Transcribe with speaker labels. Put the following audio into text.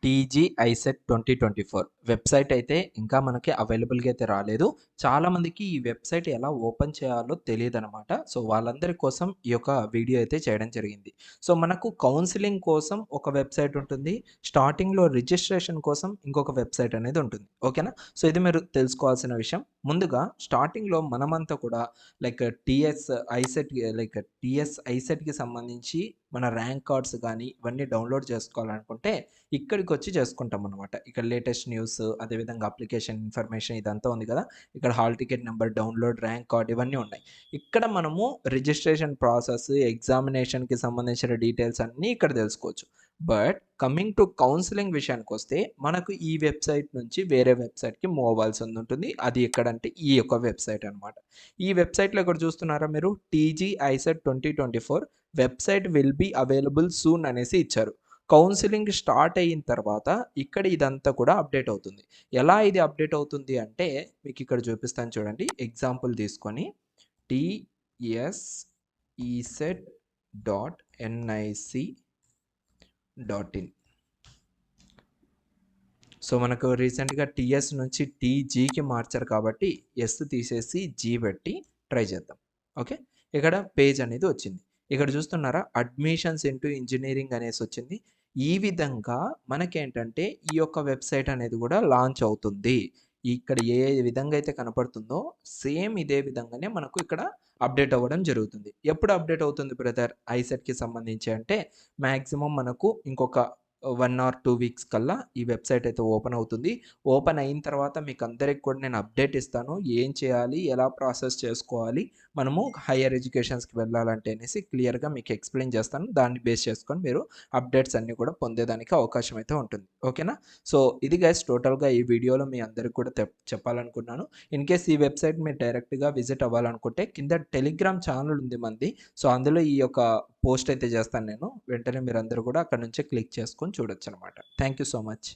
Speaker 1: TG ICET 2024 website అయితే ఇంకా మనకి అవైలబుల్‌గా అయితే రాలేదు. చాలామందికి ఈ వెబ్సైట్ ఎలా ఓపెన్ చేయాలో తెలీదనమాట. సో, వాళ్ళందరి కోసం ఈ యొక్క వీడియో అయితే చేయడం జరిగింది. సో, మనకు కౌన్సెలింగ్ కోసం ఒక వెబ్సైట్ ఉంటుంది. స్టార్టింగ్‌లో రిజిస్ట్రేషన్ కోసం ఇంకొక వెబ్సైట్ అనేది ఉంటుంది. ఓకేనా? సో, ఇది మీరు తెలుసుకోవాల్సిన విషయం. ముందుగా స్టార్టింగ్‌లో మనమంతా కూడా లైక్ టీఎస్ ఐసెట్‌కి సంబంధించి మన ర్యాంక్ కార్డ్స్ గానీ, ఇవన్నీ డౌన్‌లోడ్ చేసుకోవాలనుకుంటే ఇక్కడికొచ్చి చేసుకుంటామనమాట. ఇక్కడ లేటెస్ట్ న్యూస్, అదేవిధంగా అప్లికేషన్ ఇన్ఫర్మేషన్ ఇదంతా ఉంది కదా! ఇక్కడ hall ticket number, download rank card ఇవన్నీ ఉన్నాయి. ఇక్కడ మనము రిజిస్ట్రేషన్ ప్రాసెస్, ఎగ్జామినేషన్‌కి సంబంధించిన డీటెయిల్స్ అన్నీ ఇక్కడ తెలుసుకోవచ్చు. బట్ కమింగ్ టు కౌన్సెలింగ్ విషయానికొస్తే మనకు ఈ వెబ్సైట్ నుంచి వేరే వెబ్సైట్‌కి మూవ్ అవ్వాల్సిందుంటుంది. అది ఎక్కడంటే ఈ యొక్క వెబ్సైట్ అనమాట. ఈ వెబ్సైట్‌లో ఇక్కడ చూస్తున్నారా మీరు TG ICET 2024 website will be available soon అనేసి ఇచ్చారు. కౌన్సెలింగ్ స్టార్ట్ అయిన తర్వాత ఇక్కడ ఇదంతా కూడా అప్డేట్ అవుతుంది. ఎలా ఇది అప్డేట్ అవుతుంది అంటే మీకు ఇక్కడ చూపిస్తాను చూడండి. ఎగ్జాంపుల్ తీసుకొని tseset.nic.in. సో, మనకు రీసెంట్‌గా టీఎస్ నుంచి టీజీకి మార్చారు కాబట్టి ఎస్ తీసేసి జీ పెట్టి ట్రై చేద్దాం. ఓకే. ఇక్కడ పేజ్ అనేది వచ్చింది. ఇక్కడ చూస్తున్నారా అడ్మిషన్స్ ఇంటూ ఇంజినీరింగ్ అనేసి వచ్చింది. ఈ విధంగా మనకేంటంటే ఈ యొక్క వెబ్సైట్ అనేది కూడా లాంచ్ అవుతుంది. ఇక్కడ ఏ విధంగా అయితే కనపడుతుందో సేమ్ ఇదే విధంగానే మనకు ఇక్కడ అప్డేట్ అవ్వడం జరుగుతుంది. ఎప్పుడు అప్డేట్ అవుతుంది బ్రదర్ ఐసెట్‌కి సంబంధించి అంటే మాక్సిమం మనకు ఇంకొక 1 ఆర్ 2 వీక్స్ కల్లా ఈ వెబ్సైట్ అయితే ఓపెన్ అవుతుంది. ఓపెన్ అయిన తర్వాత మీకందరికి కూడా నేను అప్డేట్ ఇస్తాను. ఏం చేయాలి? ఎలా ప్రాసెస్ చేసుకోవాలి? మనము హైయర్ ఎడ్యుకేషన్స్‌కి వెళ్ళాలంటే అనేసి క్లియర్‌గా మీకు ఎక్స్‌ప్లెయిన్ చేస్తాను. దాన్ని బేస్ చేసుకొని మీరు అప్డేట్స్ అన్నీ కూడా పొందేదానికి అవకాశం అయితే ఉంటుంది. ఓకేనా? సో, ఇది గైస్ టోటల్‌గా ఈ వీడియోలో మీ అందరికి కూడా చెప్పాలనుకున్నాను. ఇన్ కేస్ ఈ వెబ్సైట్ మీరు డైరెక్ట్‌గా విజిట్ అవ్వాలనుకుంటే కింద టెలిగ్రామ్ ఛానల్ ఉంది మనది. సో, అందులో ఈ యొక్క పోస్ట్ అయితే చేస్తాను నేను. వెంటనే మీరందరూ కూడా అక్కడి నుంచే క్లిక్ చేసుకొని చూడొచ్చనమాట. Thank you so much.